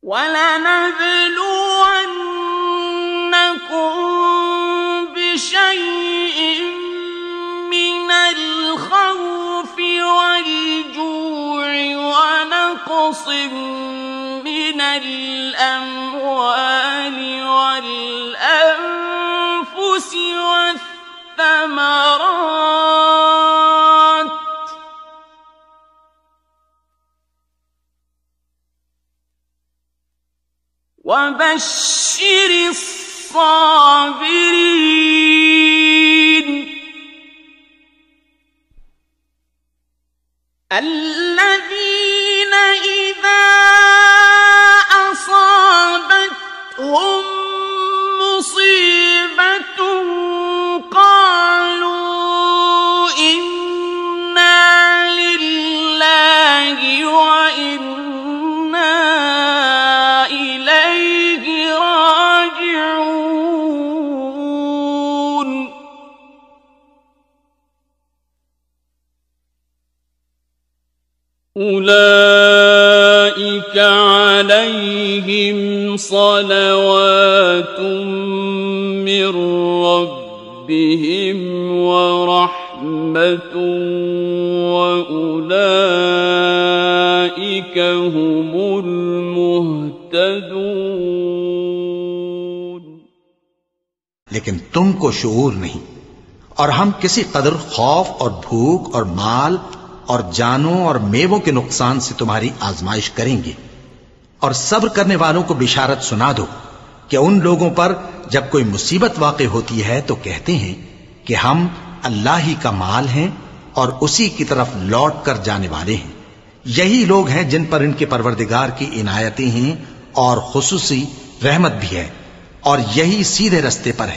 وَلَنَبْلُوَنَّكُم بِشَيْءٍ مِّنَ الْخَوْفِ وَالْجُوعِ وَنَقْصٍ مِّنَ الْأَمْوَالِ وَالْأَنفُسِ وَالثَّمَرَاتِ ۗ وَبَشِّرِ الصَّابِرِينَ الَّذِينَ إِذَا أَصَابَتْهُم مُّصِيبَةٌ قَالُوا إِنَّا لِلَّهِ وَإِنَّا إِلَيْهِ راجعون أولئك عليهم صلوات من ربهم ورحمة وأولئك هم المهتدون। लेकिन तुमको शऊर नहीं, और हम किसी कदर खौफ और भूख और माल और जानों और मेवों के नुकसान से तुम्हारी आजमाइश करेंगे। और सब्र करने वालों को बिशारत सुना दो कि उन लोगों पर जब कोई मुसीबत वाक़ई होती है तो कहते हैं कि हम अल्लाह ही का माल हैं और उसी की तरफ लौट कर जाने वाले हैं। यही लोग हैं जिन पर इनके परवरदिगार की इनायतें हैं और खुसूसी रहमत भी है, और यही सीधे रस्ते पर है।